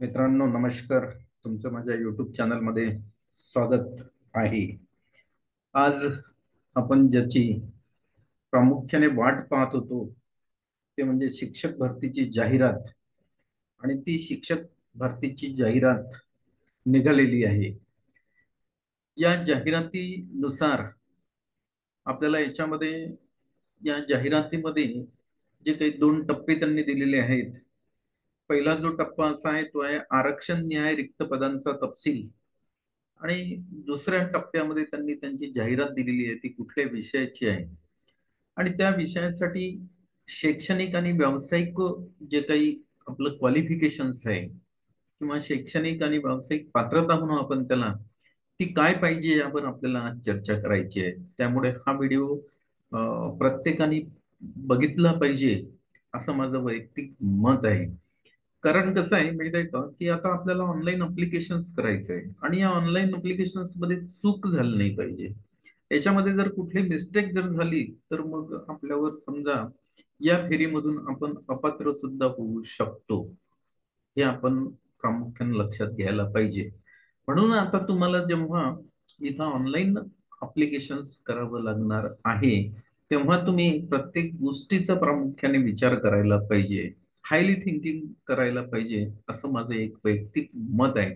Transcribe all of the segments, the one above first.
मित्रांनो नमस्कार. तुमचं माझ्या यूट्यूब चॅनलमध्ये स्वागत आहे. आज आपण ज्याची प्रामुख्याने वाट पाहत होतो ते म्हणजे शिक्षक भरतीची जाहिरात. आणि ती शिक्षक भरतीची जाहिरात निघालेली आहे. या जाहिरातीनुसार आपल्याला याच्यामध्ये या जाहिरातीमध्ये जे काही दोन टप्पे त्यांनी दिलेले आहेत. पहिला जो टप्पा असा आहे तो आहे आरक्षण न्याय रिक्त पदांचा तपशील. आणि दुसऱ्या टप्प्यामध्ये त्यांनी त्यांची जाहिरात दिलेली आहे ती कुठल्या विषयाची आहे आणि त्या विषयासाठी शैक्षणिक आणि व्यावसायिक जे काही आपलं क्वालिफिकेशन्स आहे किंवा शैक्षणिक आणि व्यावसायिक पात्रता म्हणून आपण त्याला ती काय पाहिजे यावर आपल्याला आज चर्चा करायची आहे. त्यामुळे हा व्हिडिओ प्रत्येकाने बघितला पाहिजे असं माझं वैयक्तिक मत आहे. कारण कसं आहे माहित आहे का की आता आपल्याला ऑनलाईन अप्लिकेशन्स करायचं आहे आणि या ऑनलाईन अप्लिकेशन्स मध्ये चूक झाली नाही पाहिजे. याच्यामध्ये जर कुठली मिस्टेक जर झाली तर मग आपल्यावर समजा या फेरीमधून आपण अपात्र सुद्धा होऊ शकतो. हे आपण प्रामुख्याने लक्षात घ्यायला पाहिजे. म्हणून आता तुम्हाला जेव्हा इथं ऑनलाईन अप्लिकेशन्स करावं लागणार आहे तेव्हा तुम्ही प्रत्येक गोष्टीचा प्रामुख्याने विचार करायला पाहिजे. हायली थिंकिंग करायला पाहिजे असं माझं एक वैयक्तिक मत आहे.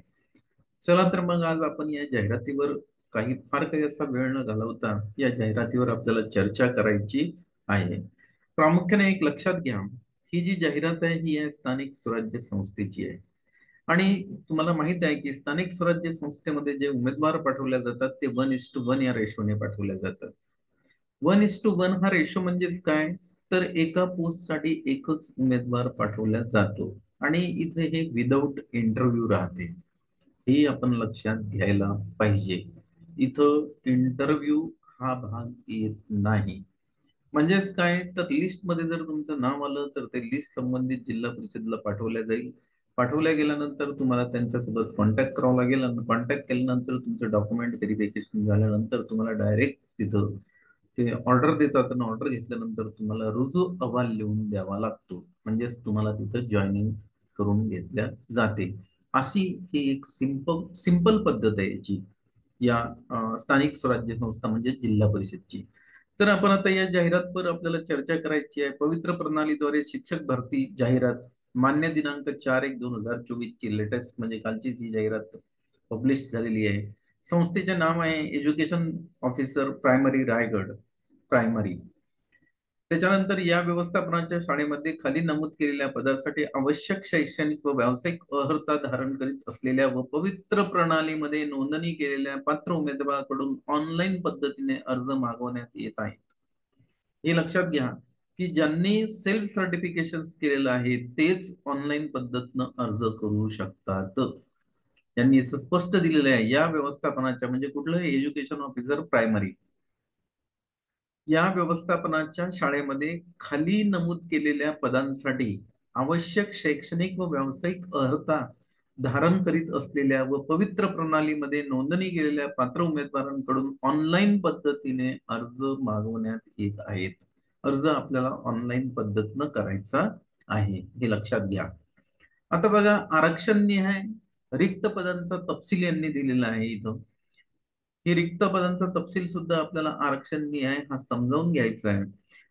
चला तर मग आज आपण या जाहिरातीवर फार काही असा वेळ न घालवता या जाहिरातीवर आपल्याला चर्चा करायची आहे. प्रामुख्याने एक लक्षात घ्या, ही जी जाहिरात आहे ही आहे स्थानिक स्वराज्य संस्थेची आहे. आणि तुम्हाला माहित आहे की स्थानिक स्वराज्य संस्थेमध्ये जे उमेदवार पाठवल्या जातात ते 1:1 या रेशोने पाठवल्या जातात. 1:1 हा रेशो म्हणजेच काय, तर एका पोस्ट साठी एकच उमेदवार पाठवला जातो आणि इथे हे विदाऊट इंटरव्ह्यू राहते. हे आपण लक्षात घ्यायला पाहिजे. इथं इंटरव्ह्यू हा भाग येत नाही. म्हणजेच काय, तर लिस्ट मध्ये जर तुमचं नाव आलं तर ते लिस्ट संबंधित जिल्हा परिषदला पाठवल्या जाईल. पाठवल्या गेल्यानंतर तुम्हाला त्यांच्यासोबत कॉन्टॅक्ट करावं लागेल आणि कॉन्टॅक्ट केल्यानंतर तुमचं डॉक्युमेंट व्हेरिफिकेशन झाल्यानंतर तुम्हाला डायरेक्ट तिथं ते ऑर्डर देतात आणि ऑर्डर घेतल्यानंतर तुम्हाला रुजू अहवाल लिहून द्यावा लागतो. म्हणजेच तुम्हाला तिथं जॉईनिंग करून घेतल्या जाते. अशी ही एक सिंपल पद्धत आहे याची, या स्थानिक स्वराज्य संस्था म्हणजे जिल्हा परिषदची. तर आपण आता या जाहिरातवर आपल्याला चर्चा करायची आहे. पवित्र प्रणालीद्वारे शिक्षक भरती जाहिरात मान्य दिनांक 4/1/2024 ची लेटेस्ट म्हणजे कालचीच ही जाहिरात पब्लिश झालेली आहे. संस्थेचे नाव आहे education officer primary Raigad primary. त्याच्यानंतर या व्यवस्थापनाच्या शाळेमध्ये खाली नमूद केलेल्या पदासाठी आवश्यक शैक्षणिक व व्यावसायिक अर्हता धारण करीत असलेल्या व पवित्र प्रणालीमध्ये नोंदणी केलेल्या पात्र उमेदवाराकडून ऑनलाईन पद्धतीने अर्ज मागवण्यात येत आहेत. हे लक्षात घ्या की ज्यांनी सेल्फ सर्टिफिकेशन केलेलं आहे तेच ऑनलाईन पद्धतीनं अर्ज करू शकतात. त्यांनी असं स्पष्ट दिलेलं आहे या व्यवस्थापनाच्या म्हणजे कुठलं एज्युकेशन ऑफिसर प्रायमरी या व्यवस्थापनाच्या शाळेमध्ये खाली नमूद केलेल्या पदांसाठी आवश्यक शैक्षणिक व व्यावसायिक अर्हता धारण करीत असलेल्या व पवित्र प्रणालीमध्ये नोंदणी केलेल्या पात्र उमेदवारांकडून ऑनलाईन पद्धतीने अर्ज मागवण्यात येत आहेत. अर्ज आपल्याला ऑनलाईन पद्धतीनं करायचा आहे, हे लक्षात घ्या. आता बघा, आरक्षण निहाय रिक्त पदांचा तपशील यांनी दिलेला आहे इथं. हे रिक्त पदांचा तपशील सुद्धा आपल्याला आरक्षण निहाय हा समजावून घ्यायचा आहे.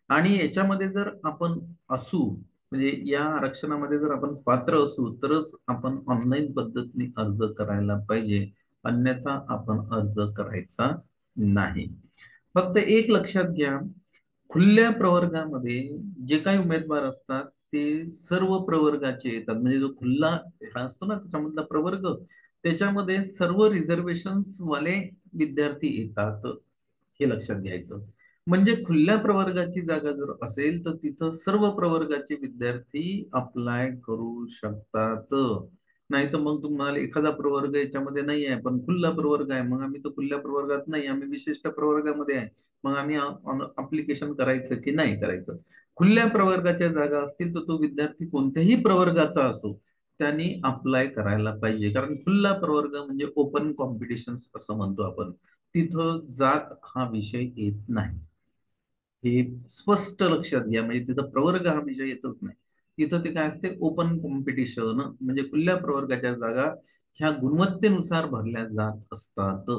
आणि याच्यामध्ये जर आपण असू म्हणजे या आरक्षणामध्ये जर आपण पात्र असू तरच आपण ऑनलाईन पद्धतीने अर्ज करायला पाहिजे, अन्यथा आपण अर्ज करायचा नाही. फक्त एक लक्षात घ्या, खुल्या प्रवर्गामध्ये जे काही उमेदवार असतात ते सर्व प्रवर्गाचे येतात. म्हणजे जो खुला हा असतो ना त्याच्यामधला प्रवर्ग, त्याच्यामध्ये सर्व रिझर्वेशन्स वाले विद्यार्थी येतात. हे लक्षात घ्यायचं. म्हणजे खुल्या प्रवर्गाची जागा जर असेल तर तिथं सर्व प्रवर्गाचे विद्यार्थी अप्लाय करू शकतात. नाही तर मग तुम्हाला एखादा प्रवर्ग याच्यामध्ये नाही आहे पण खुला प्रवर्ग आहे, मग आम्ही तर खुल्या प्रवर्गात नाही, आम्ही विशिष्ट प्रवर्गामध्ये आहे, मग आम्ही अप्लिकेशन करायचं की नाही करायचं. खुल्या प्रवर्गाच्या जागा असतील तर तो विद्यार्थी कोणत्याही प्रवर्गाचा असो त्यांनी अप्लाय करायला पाहिजे. कारण खुला प्रवर्ग म्हणजे ओपन कॉम्पिटिशन असं म्हणतो आपण, तिथं जात हा विषय येत नाही. हे स्पष्ट लक्षात घ्या, म्हणजे तिथं प्रवर्ग हा विषय येतच नाही. तिथं ते काय असते, ओपन कॉम्पिटिशन, म्हणजे खुल्या प्रवर्गाच्या जागा ह्या गुणवत्तेनुसार भरल्या जात असतात.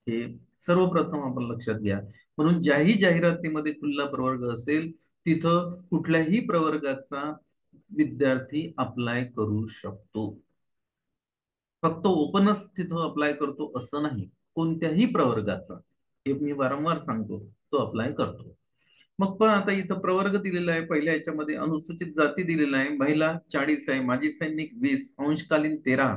हे सर्वप्रथम आपण लक्षात घ्या. म्हणून ज्याही जाहिरातीमध्ये खुला प्रवर्ग असेल तिथं कुठल्याही प्रवर्गाचा विद्यार्थी अप्लाय करू शकतो. फक्त ओपनच तिथं अप्लाय करतो असं नाही, कोणत्याही प्रवर्गाचा, हे मी वारंवार सांगतो, तो अप्लाय करतो. मग पण आता इथं प्रवर्ग दिलेला आहे. पहिल्या याच्यामध्ये अनुसूचित जाती दिलेला आहे. महिला 40 आहे, माजी सैनिक 20, अंशकालीन 13,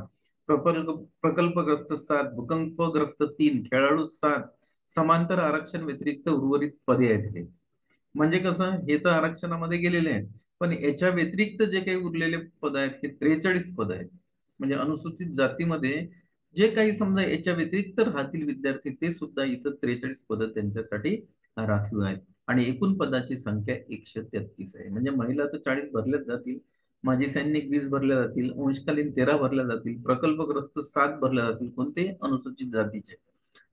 प्रकल्पग्रस्त 7, भूकंपग्रस्त 3, खेळाडू 7, समांतर आरक्षण व्यतिरिक्त उर्वरित पदे आहेत. हे म्हणजे कसं, हे तर आरक्षणामध्ये गेलेले आहेत, पण याच्या व्यतिरिक्त जे काही उरलेले पद आहेत हे 43 पद आहेत. म्हणजे अनुसूचित जातीमध्ये जे काही समजा याच्या व्यतिरिक्त राहतील विद्यार्थी ते सुद्धा इथं 43 पद त्यांच्यासाठी राखीव आहेत. आणि एकूण पदाची संख्या 133 आहे. म्हणजे महिला तर 40 भरल्याच जातील, माजी सैनिक 20 भरल्या जातील, अंशकालीन 13 भरल्या जातील, प्रकल्पग्रस्त 7 भरल्या जातील, कोणते अनुसूचित जातीचे,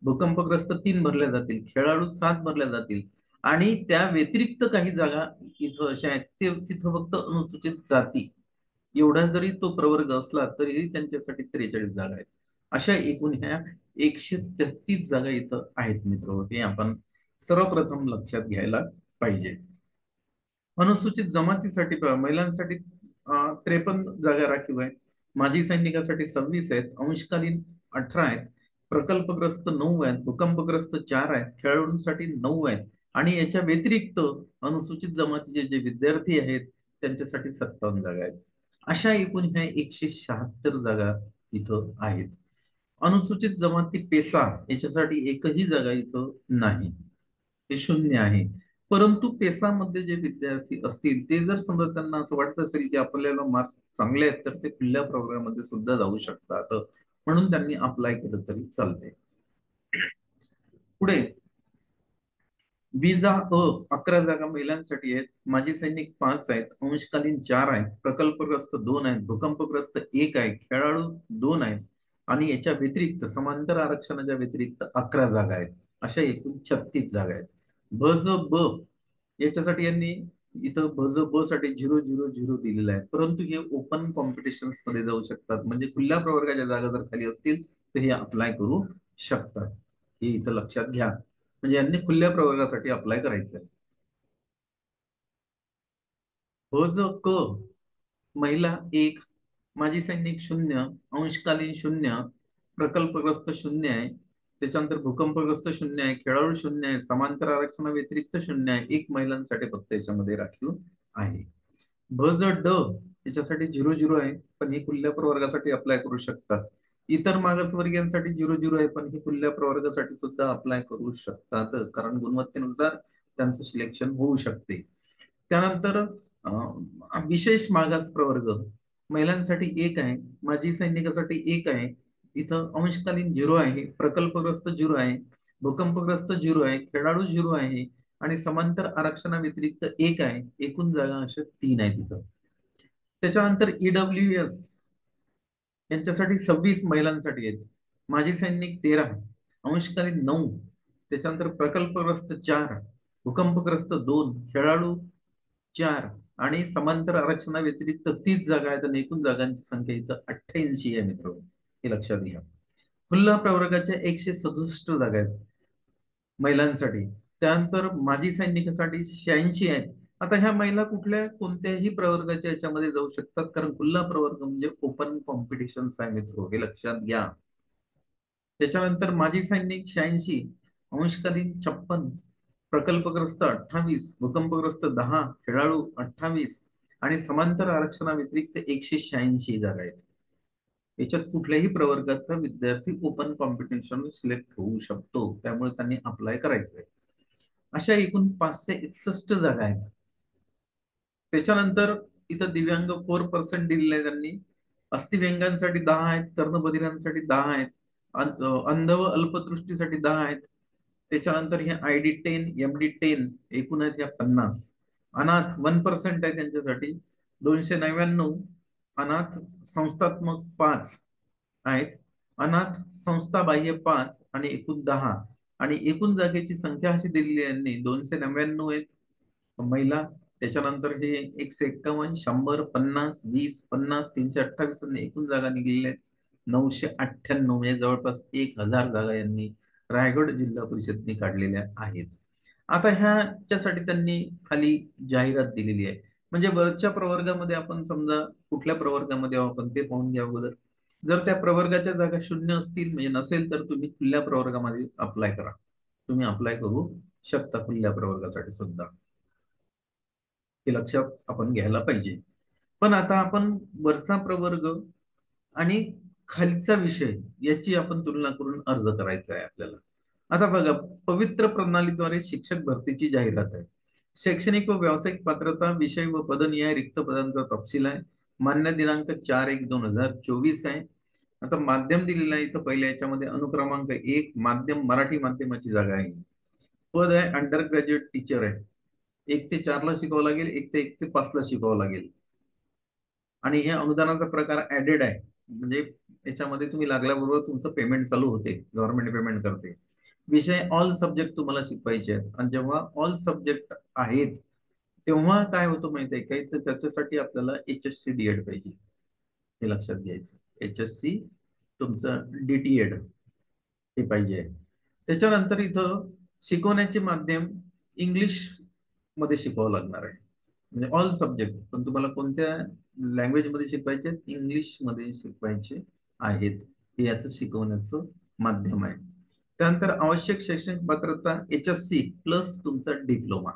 भूकंपग्रस्त 3 भरल्या जातील, खेळाडू 7 भरल्या जातील, आणि त्या व्यतिरिक्त काही जागा इथं अशा आहेत तिथं फक्त अनुसूचित जाती एवढा जरी तो प्रवर्ग असला तरीही त्यांच्यासाठी 43 जागा आहेत. अशा एकूण ह्या 133 जागा इथं आहेत मित्र. हे आपण सर्वप्रथम लक्षात घ्यायला पाहिजे. अनुसूचित जमातीसाठी महिलांसाठी 53 जागा राखीव आहेत, माजी सैनिकासाठी 26 आहेत, अंशकालीन 18 आहेत, प्रकल्पग्रस्त 9 आहेत, भूकंपग्रस्त 4 आहेत, खेळाडूंसाठी 9 आहेत, आणि याच्या व्यतिरिक्त अनुसूचित जमातीचे जे विद्यार्थी आहेत त्यांच्यासाठी 57 जागा आहेत. अशा एकूण ह्या 176 जागा इथं आहेत. अनुसूचित जमाती पेसा याच्यासाठी एकही जागा इथं नाही, हे शून्य आहे. परंतु पेसामध्ये जे विद्यार्थी असतील ते जर समजा त्यांना असं वाटत असेल की आपल्याला मार्क्स चांगले आहेत तर ते खुल्या प्रोग्राम मध्ये सुद्धा जाऊ शकतात, म्हणून त्यांनी अप्लाय केलं तरी चालते. पुढे विजा 11 जागा महिलांसाठी आहेत, माजी सैनिक 5 आहेत, अंशकालीन 4 आहेत, प्रकल्पग्रस्त 2 आहेत, भूकंपग्रस्त 1 आहे, खेळाडू 2 आहेत, आणि याच्या व्यतिरिक्त समांतर आरक्षणाच्या व्यतिरिक्त 11 जागा आहेत. अशा एकूण 36 जागा आहेत. भज ब याच्यासाठी यांनी इथं भज ब साठी 000 दिलेलं आहे, परंतु हे ओपन कॉम्पिटिशन मध्ये जाऊ शकतात. म्हणजे खुल्या प्रवर्गाच्या जागा जर खाली असतील तर हे अप्लाय करू शकतात. हे इथं लक्षात घ्या. म्हणजे यांनी खुल्या प्रवर्गासाठी अप्लाय करायचं आहे. ज क महिला 1, माजी सैनिक 0, अंशकालीन 0, प्रकल्पग्रस्त 0 आहे, त्याच्यानंतर भूकंपग्रस्त 0 आहे, खेळाडू 0 आहे, समांतर आरक्षणा व्यतिरिक्त 0 आहे, एक महिलांसाठी फक्त याच्यामध्ये राखीव आहे. भज ड याच्यासाठी 0 आहे, पण ही खुल्या प्रवर्गासाठी अप्लाय करू शकतात. इतर मागासवर्गीयांसाठी 0 आहे, पण ही खुल्या प्रवर्गासाठी सुद्धा अप्लाय करू शकतात, कारण गुणवत्तेनुसार त्यांचं सिलेक्शन होऊ शकते. त्यानंतर विशेष मागास प्रवर्ग महिलांसाठी 1 आहे, माजी सैनिकासाठी 1 आहे, इथं अंशकालीन 0 आहे, प्रकल्पग्रस्त 0 आहे, भूकंपग्रस्त 0 आहे, खेळाडू 0 आहे, आणि समांतर आरक्षणा व्यतिरिक्त 1 आहे. एकूण जागा अशा 3 आहेत तिथं. त्याच्यानंतर ईडब्ल्यूएस यांच्यासाठी 26 महिलांसाठी आहेत, माजी सैनिक 13, अंशकालीन 9, त्याच्यानंतर प्रकल्पग्रस्त 4, भूकंपग्रस्त 2, खेळाडू 4, आणि समांतर आरक्षणा व्यतिरिक्त 30 जागा आहेत, आणि एकूण जागांची संख्या इथं 88 आहे मित्र. हे लक्षात घ्या. खुल्ला प्रवर्गाच्या 167 जागा आहेत महिलांसाठी. त्यानंतर माजी सैनिकासाठी 86 आहेत. आता ह्या महिला कुठल्या कोणत्याही प्रवर्गाच्या याच्यामध्ये जाऊ शकतात, कारण खुल्ला प्रवर्ग म्हणजे ओपन कॉम्पिटिशन आहे मित्र, हे लक्षात घ्या. त्याच्यानंतर माजी सैनिक 86, अंशकालीन 56, प्रकल्पग्रस्त 28, भूकंपग्रस्त 10, खेळाडू 28, आणि समांतर आरक्षणा व्यतिरिक्त 186 जागा आहेत. याच्यात कुठल्याही प्रवर्गाचा विद्यार्थी ओपन कॉम्पिटिशन सिलेक्ट होऊ शकतो, त्यामुळे त्यांनी अप्लाय करायचंय. अशा एकूण 561 जागा आहेत. त्याच्यानंतर इथं दिव्यांग 4% दिलेले आहे त्यांनी, अस्थिव्यंगांसाठी 10 आहेत, कर्णबधिरांसाठी 10 आहेत, अंध व अल्पदृष्टीसाठी 10 आहेत. त्याच्यानंतर हे ID10, MD10 एकूण आहेत या 50. अनाथ 1% आहे त्यांच्यासाठी 299, अनाथ संस्थात्मक 5 आहेत, अनाथ संस्था बाह्य 5, आणि एकूण 10. आणि एकूण जागेची संख्या अशी दिलेली आहे यांनी 299 आहेत महिला, त्याच्यानंतर हे 151, 100, 50, 20, 50, 328 आणि एकूण जागा निघलेल्या आहेत 998, म्हणजे जवळपास 1000 जागा यांनी रायगड जिल्हा परिषदने काढलेल्या आहेत. आता ह्याच्यासाठी त्यांनी खाली जाहिरात दिलेली आहे. म्हणजे वरच्या प्रवर्गामध्ये आपण समजा कुठल्या प्रवर्गामध्ये आहोत आपण ते पाहून घ्या अगोदर. जर त्या प्रवर्गाच्या जागा शून्य असतील म्हणजे नसेल तर तुम्ही खुल्या प्रवर्गामध्ये अप्लाय करा. तुम्ही अप्लाय करू शकता खुल्या प्रवर्गासाठी सुद्धा. हे लक्षात आपण घ्यायला पाहिजे. पण आता आपण वरचा प्रवर्ग आणि खालचा विषय याची आपण तुलना करून अर्ज करायचा आहे आपल्याला. आता बघा, पवित्र प्रणालीद्वारे शिक्षक भरतीची जाहिरात आहे. शैक्षणिक व व्यावसायिक पात्रता विषय व पदनिहाय रिक्त पदांचा तपशील आहे. मान्य दिनांक 4/1/2024 आहे. आता माध्यम दिलेलं आहे इथं पहिल्या याच्यामध्ये अनुक्रमांक 1 माध्यम मराठी माध्यमाची जागा आहे. पद आहे अंडर ग्रॅज्युएट टीचर आहे. 1 ते 4 ला शिकावं लागेल, 1 ते 5 ला शिकावं लागेल. आणि हे अनुदानाचा प्रकार ऍडेड आहे. म्हणजे याच्यामध्ये तुम्ही लागल्याबरोबर तुमचं पेमेंट चालू होते, गव्हर्नमेंट पेमेंट करते. विषय ऑल सब्जेक्ट तुम्हाला शिकवायचे आहेत आणि जेव्हा ऑल सब्जेक्ट आहेत तेव्हा काय होतं माहिती आहे काय, तर त्याच्यासाठी आपल्याला HSC DED पाहिजे. हे लक्षात घ्यायचं. HSC तुमचं DTED हे पाहिजे. त्याच्यानंतर इथं शिकवण्याचे माध्यम इंग्लिश मध्ये शिकवावं लागणार आहे. म्हणजे ऑल सब्जेक्ट, पण तुम्हाला कोणत्या लँग्वेज मध्ये शिकवायचे, इंग्लिश मध्ये शिकवायचे आहेत. हे याचं शिकवण्याचं माध्यम आहे. त्यानंतर आवश्यक शैक्षणिक पात्रता HSC प्लस तुमचा डिप्लोमा.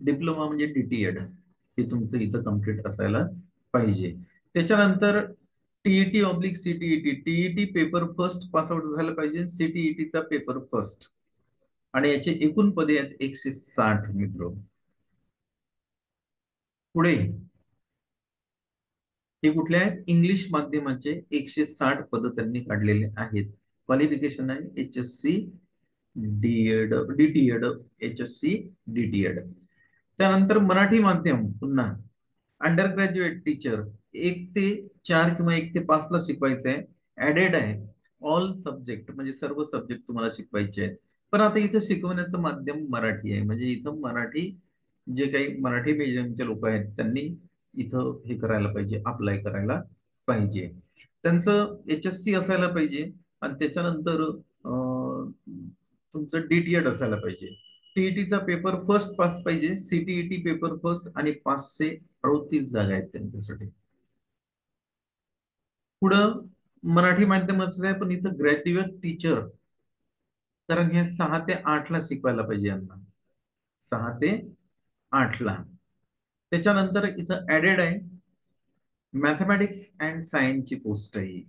डिप्लोमा म्हणजे DTED हे तुमचं इथं कम्प्लीट असायला पाहिजे. त्याच्यानंतर TET/CTET, TET paper first pass out झालं पाहिजे, CTET पेपर फर्स्ट. आणि याचे एकूण पदे आहेत 160 मित्र. पुढे हे कुठले आहेत, इंग्लिश माध्यमाचे 160 पद त्यांनी काढलेले आहेत. क्वालिफिकेशन आहे HSC DTED, HSC DTED. त्यानंतर मराठी माध्यम पुन्हा अंडर ग्रॅज्युएट टीचर 1 ते 4 किंवा 1 ते 5 ला शिकवायचं आहे. ऍडेड आहे ऑल सब्जेक्ट, म्हणजे सर्व सब्जेक्ट तुम्हाला शिकवायचे आहेत. पण आता इथं शिकवण्याचं माध्यम मराठी आहे. म्हणजे इथं मराठी, जे काही मराठी मीडियमचे लोक आहेत त्यांनी इथं हे करायला पाहिजे, अप्लाय करायला पाहिजे. त्यांचं HSC असायला पाहिजे आणि त्याच्यानंतर तुमचं DTED असायला पाहिजे. टीईटीचा पेपर फर्स्ट पास पाहिजे, CTET पेपर फर्स्ट, आणि 538 जागा आहेत त्यांच्यासाठी. पुढं मराठी माध्यमाचं आहे, पण इथं ग्रॅज्युएट टीचर, कारण हे 6 ते 8 ला शिकवायला पाहिजे यांना, 6 ते 8 ला. त्याच्यानंतर इथं ऍडेड आहे मॅथमॅटिक्स अँड सायन्सची पोस्ट आहे.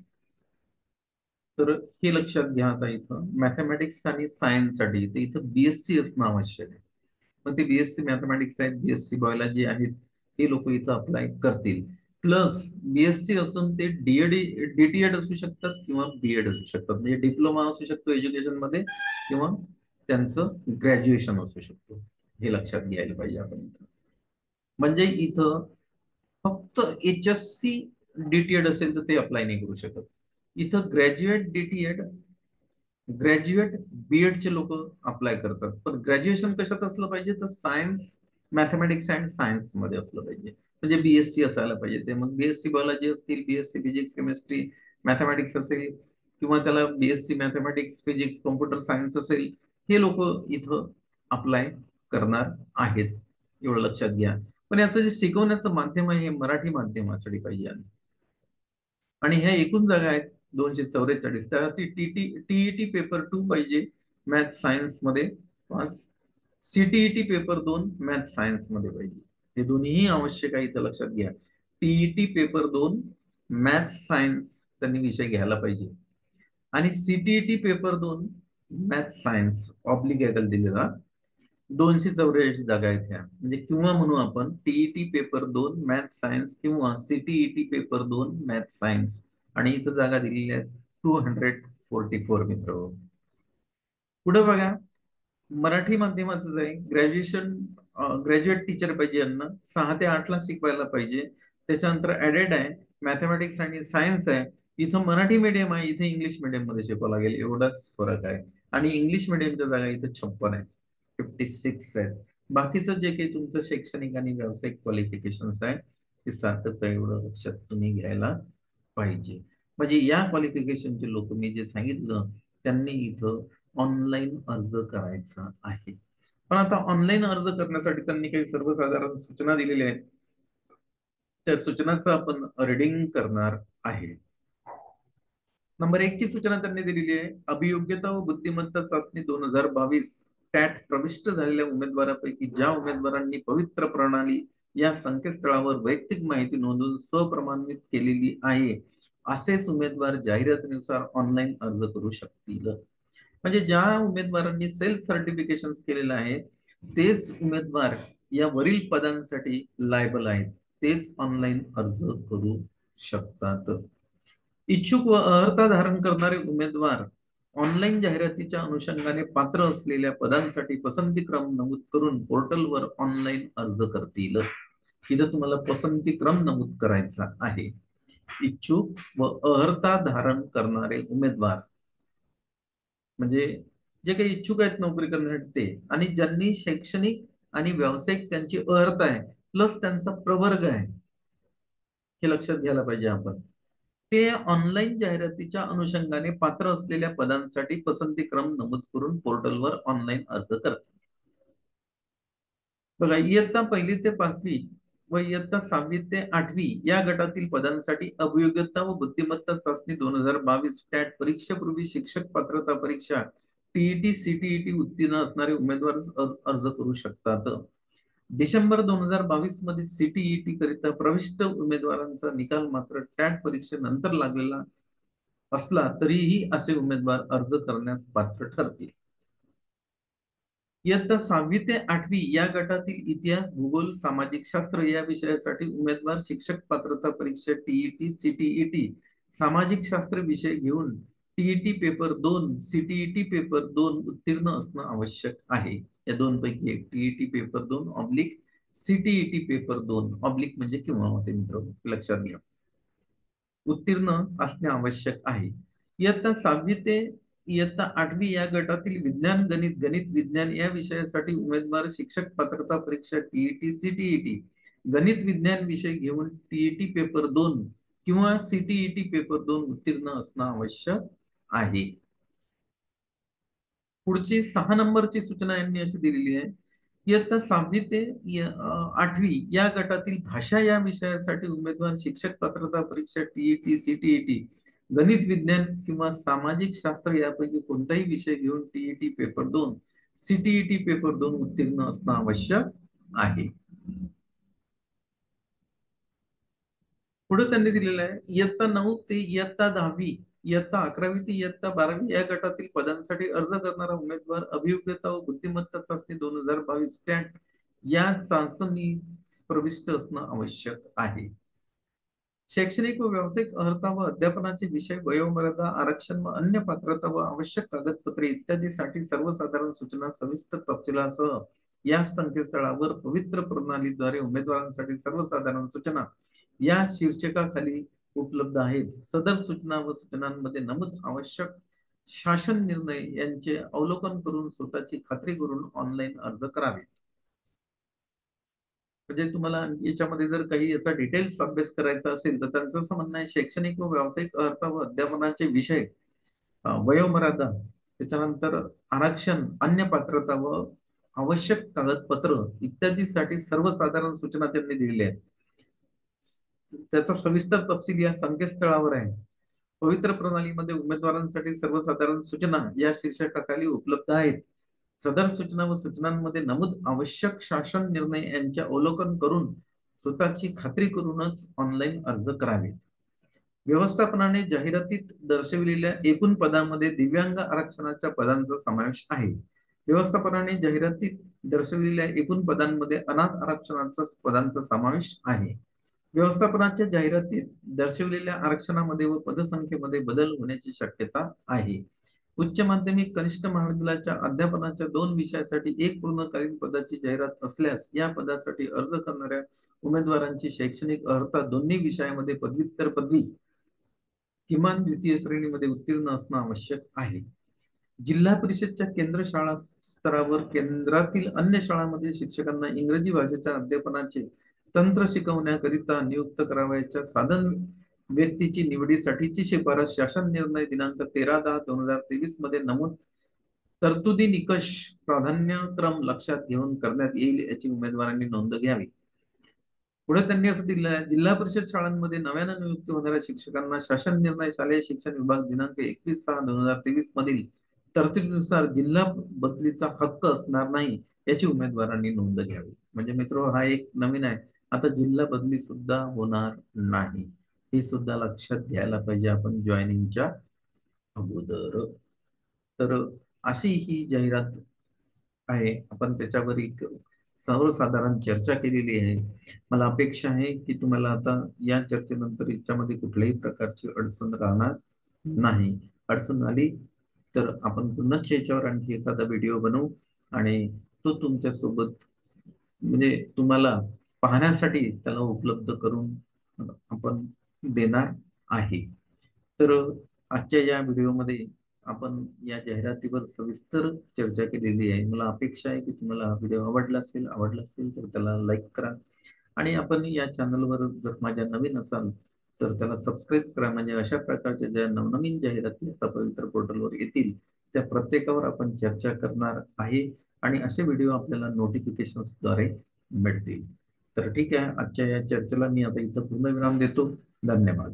तर हे लक्षात घ्या. आता इथं मॅथमॅटिक्स आणि सायन्स साठी इथं BSc असणं आवश्यक आहे. मग ते BSc मॅथमॅटिक्स आहेत, BSc बायोलॉजी आहेत, हे लोक इथं अप्लाय करतील. प्लस BSc असून ते DTED असू शकतात किंवा BEd असू शकतात. म्हणजे डिप्लोमा असू शकतो एज्युकेशन मध्ये किंवा त्यांचं ग्रॅज्युएशन असू शकतो. हे लक्षात घ्यायला पाहिजे आपण इथं. म्हणजे इथं फक्त HSC DTED असेल तर ते अप्लाय नाही करू शकत. इथं ग्रॅज्युएट DTED, ग्रॅज्युएट BEd चे लोक अप्लाय करतात. पण ग्रॅज्युएशन कशात असलं पाहिजे, तर सायन्स, मॅथमॅटिक्स अँड सायन्स मध्ये असलं पाहिजे. म्हणजे BSc असायला पाहिजे. ते मग BSc बायोलॉजी असतील, BSc फिजिक्स केमिस्ट्री मॅथमॅटिक्स असेल, किंवा त्याला BSc mathematics physics computer science असेल, हे लोक इथं अप्लाय करणार आहेत. एवढं लक्षात घ्या. पण याचं जे शिकवण्याचं माध्यम आहे हे मराठी माध्यमासाठी पाहिजे. आणि ह्या एकूण जागा आहेत 244. त्यासाठी TET पेपर 2 पाहिजे मॅथ सायन्स मध्ये 5, CTET पेपर 2 मॅथ सायन्स मध्ये पाहिजे. हे दोन्हीही आवश्यक आहे, इथं लक्षात घ्या. TET पेपर 2 मॅथ सायन्स त्यांनी विषय घ्यायला पाहिजे, आणि CTET paper 2 math science oblique आहे दिलेला. 284 जागा आहेत ह्या. म्हणजे किंवा म्हणू आपण TET पेपर 2 मॅथ सायन्स किंवा CTET पेपर 2 मॅथ सायन्स. आणि इथं जागा दिलेल्या आहेत 244 मित्र. पुढे बघा, मराठी माध्यमाचं आहे ग्रॅज्युएशन, ग्रॅज्युएट टीचर पाहिजे यांना, 6 ते 8 ला शिकवायला पाहिजे. त्याच्यानंतर ऍडेड आहे मॅथमॅटिक्स आणि सायन्स आहे. इथं मराठी मीडियम आहे, इथे इंग्लिश मीडियम मध्ये शिकवावं लागेल, एवढाच फरक आहे. आणि इंग्लिश मीडियमच्या जागा इथं 56 आहेत, 56 आहेत. बाकीचं जे काही तुमचं शैक्षणिक आणि व्यावसायिक क्वालिफिकेशन्स आहे ते सारखंच आहे, एवढं लक्षात तुम्ही घ्यायला पाहिजे. म्हणजे या क्वालिफिकेशनचे लोक मी जे सांगितलं त्यांनी इथं ऑनलाईन अर्ज करायचा आहे. पण आता ऑनलाईन अर्ज करण्यासाठी त्यांनी काही सर्वसाधारण सूचना दिलेल्या आहेत. त्या सूचनांचं आपण रीडिंग करणार आहे. नंबर 1 ची सूचना त्यांनी दिलेली आहे. अभियोग्यता व बुद्धिमत्ता चाचणी 2022 टॅट प्रविष्ट झालेल्या उमेदवारापैकी ज्या उमेदवारांनी पवित्र प्रणाली या संकेतस्थळावर वैयक्तिक माहिती नोंदवून स्वप्रमाणित केलेली आहे, असेच उमेदवार जाहिरातीनुसार ऑनलाईन अर्ज करू शकतील. म्हणजे ज्या उमेदवारांनी सेल्फ सर्टिफिकेशन केलेलं आहे तेच उमेदवार या वरील पदांसाठी लायबल आहेत, तेच ऑनलाईन अर्ज करू शकतात. इच्छुक व अर्हता धारण करणारे उमेदवार ऑनलाईन जाहिरातीच्या अनुषंगाने पात्र असलेल्या पदांसाठी पसंती क्रम नमूद करून पोर्टलवर ऑनलाईन अर्ज करतील. इथं तुम्हाला पसंती क्रम नमूद करायचा आहे. इच्छुक व अर्हता धारण करणारे उमेदवार म्हणजे जे काही इच्छुक आहेत नोकरी करण्यासाठी ते, आणि ज्यांनी शैक्षणिक आणि व्यावसायिक त्यांची अर्हता आहे प्लस त्यांचा प्रवर्ग आहे, हे लक्षात घ्यायला पाहिजे आपण. ते ऑनलाईन जाहिरातीच्या अनुषंगाने पात्र असलेल्या पदांसाठी पसंती क्रम नमूद करून पोर्टलवर ऑनलाईन अर्ज करतात. बघा, इयत्ता 1ली ते 5वी व इयत्ता 6वी ते 8वी या गटातील पदांसाठी अभियोग्यता व बुद्धिमत्ता चाचणी 2022 टॅट परीक्षेपूर्वी शिक्षक पात्रता परीक्षा टीईटी सीटीईटी उत्तीर्ण असणारे उमेदवार अर्ज करू शकतात. डिसेंबर 2022 मध्ये सीटीईटी करिता प्रविष्ट उमेदवारांचा निकाल मात्र टॅट परीक्षेनंतर लागलेला असला तरीही असे उमेदवार अर्ज करण्यास पात्र ठरतील. इयत्ता 6वी ते 8वी या गटातील इतिहास, भूगोल, सामाजिक शास्त्र या विषयासाठी उमेदवार शिक्षक पात्रता परीक्षा टीईटी सीटीईटी सामाजिक शास्त्र विषय घेऊन टीईटी पेपर 2 सीटीईटी पेपर 2 उत्तीर्ण असणं आवश्यक आहे. या दोन पैकी एक, TET paper 2 oblique CTET paper 2 oblique म्हणजे किंवा होते मित्र, लक्षात घ्या, उत्तीर्ण असणे आवश्यक आहे. इयत्ता 6वी ते 8वी या गटातील विज्ञान, गणित, गणित विज्ञान या विषयासाठी उमेदवार शिक्षक पात्रता परीक्षा टीईटी सीटीईटी गणित विज्ञान विषय घेऊन टीईटी पेपर 2 किंवा सीटीईटी पेपर 2 उत्तीर्ण असणं आवश्यक आहे. पुढची 6 नंबरची सूचना यांनी अशी दिलेली आहे. इयत्ता 6वी ते 8वी या गटातील भाषा या विषयासाठी उमेदवार शिक्षक पात्रता परीक्षा टीईटी सीटीईटी गणित विज्ञान किंवा सामाजिक शास्त्र यापैकी कोणताही विषय घेऊन टीईटी पेपर 2 सीटीईटी पेपर 2 उत्तीर्ण असणं आवश्यक आहे. पुढे त्यांनी दिलेलं आहे, इयत्ता 9 ते इयत्ता 10वी, इयत्ता 11वी ते इयत्ता 12वी या गटातील पदांसाठी अर्ज करणारा उमेदवार अभियोग्यता व बुद्धिमत्ता चाचणी 2022 स्टॅट या चाचणी प्रविष्ट असणं आवश्यक आहे. शैक्षणिक व व्यावसायिक अर्हता व अध्यापनाचे विषय, वयोमर्यादा, आरक्षण व अन्य पात्रता व आवश्यक कागदपत्रे इत्यादीसाठी सर्वसाधारण सूचना सविस्तर तपशिलासह या संकेतस्थळावर पवित्र प्रणालीद्वारे उमेदवारांसाठी सर्वसाधारण सूचना या शीर्षकाखाली उपलब्ध आहेत. सदर सूचना व सूचनांमध्ये नमूद आवश्यक शासन निर्णय यांचे अवलोकन करून स्वतःची खात्री करून ऑनलाईन अर्ज करावे. म्हणजे तुम्हाला याच्यामध्ये जर काही याचा डिटेल्स अभ्यास करायचा असेल तर त्यांचं असं म्हणणं आहे, शैक्षणिक व व्यावसायिक अर्हता व अध्यापनाचे विषय, वयोमर्यादा, त्याच्यानंतर आरक्षण, अन्य पात्रता व आवश्यक कागदपत्र इत्यादीसाठी सर्वसाधारण सूचना त्यांनी दिलेल्या आहेत. त्याचा सविस्तर तपशील या संकेतस्थळावर आहे. पवित्र प्रणालीमध्ये उमेदवारांसाठी सर्वसाधारण सूचना या शीर्षकाखाली उपलब्ध आहेत. सदर सूचना व सूचनांमध्ये नमूद आवश्यक शासन निर्णय यांचे अवलोकन करून स्वतःची खात्री करूनच ऑनलाईन अर्ज करावेत. व्यवस्थापनाने जाहिरातीत दर्शविलेल्या एकूण पदांमध्ये दिव्यांग आरक्षणाच्या पदांचा समावेश आहे. व्यवस्थापनाने जाहिरातीत दर्शविलेल्या एकूण पदांमध्ये अनाथ आरक्षणाचा पदांचा समावेश आहे. व्यवस्थापनाच्या जाहिरातीत दर्शविलेल्या आरक्षणामध्ये व पदसंख्येमध्ये बदल होण्याची शक्यता आहे. उच्च माध्यमिक कनिष्ठ महाविद्यालयाच्या अध्यापनाच्या 2 विषयासाठी एक पूर्णकालीन पदाची जाहिरात असल्यास या पदासाठी अर्ज करणाऱ्या उमेदवारांची शैक्षणिक अर्हता दोन्ही विषयामध्ये पदव्युत्तर पदवी किमान द्वितीय श्रेणीमध्ये उत्तीर्ण असणं आवश्यक आहे. जिल्हा परिषदच्या केंद्र शाळा स्तरावर केंद्रातील अन्य शाळांमध्ये शिक्षकांना इंग्रजी भाषेच्या अध्यापनाचे तंत्र शिकवण्याकरिता नियुक्त करावयाच्या साधन व्यक्तीची निवडीसाठीची शिफारस शासन निर्णय दिनांक 13/10/2023 मध्ये नमूद तरतुदी निकष प्राधान्यक्रम लक्षात घेऊन करण्यात येईल याची उमेदवारांनी नोंद घ्यावी. पुढे त्यांनी असं दिलं आहे, जिल्हा परिषद शाळांमध्ये नव्यानं नियुक्त होणाऱ्या शिक्षकांना शासन निर्णय शालेय शिक्षण विभाग दिनांक 21/6/2023 मधील तरतुदीनुसार जिल्हा बदलीचा हक्क असणार नाही याची उमेदवारांनी नोंद घ्यावी. म्हणजे मित्र, हा एक नवीन आहे. आता जिल्हा बदली सुद्धा होणार नाही, हे सुद्धा लक्षात घ्यायला पाहिजे आपण जॉईनिंगच्या अगोदर. तर अशी ही जाहिरात आहे. आपण त्याच्यावर एक सर्वसाधारण चर्चा केलेली आहे. मला अपेक्षा आहे की तुम्हाला आता या चर्चेनंतर याच्यामध्ये कुठल्याही प्रकारची अडचण राहणार नाही. अडचण आली तर आपण पुन्हा याच्यावर आणखी एखादा व्हिडिओ बनवू आणि तो तुमच्या सोबत म्हणजे तुम्हाला पाहण्यासाठी त्याला उपलब्ध करून आपण देणार आहे. तर आजच्या या व्हिडिओमध्ये आपण या जाहिरातीवर सविस्तर चर्चा केलेली आहे. मला अपेक्षा आहे की तुम्हाला हा व्हिडिओ आवडला असेल तर त्याला लाईक करा आणि आपण या चॅनलवर जर माझ्या नवीन असाल तर त्याला सबस्क्राईब करा. म्हणजे अशा प्रकारच्या ज्या नवनवीन जाहिराती आता पवित्र पोर्टलवर येतील त्या प्रत्येकावर आपण चर्चा करणार आहे आणि असे व्हिडिओ आपल्याला नोटिफिकेशन्सद्वारे मिळतील. तर ठीक आहे, आजच्या या चर्चेला मी आता इथं पूर्ण विराम देतो. धन्यवाद.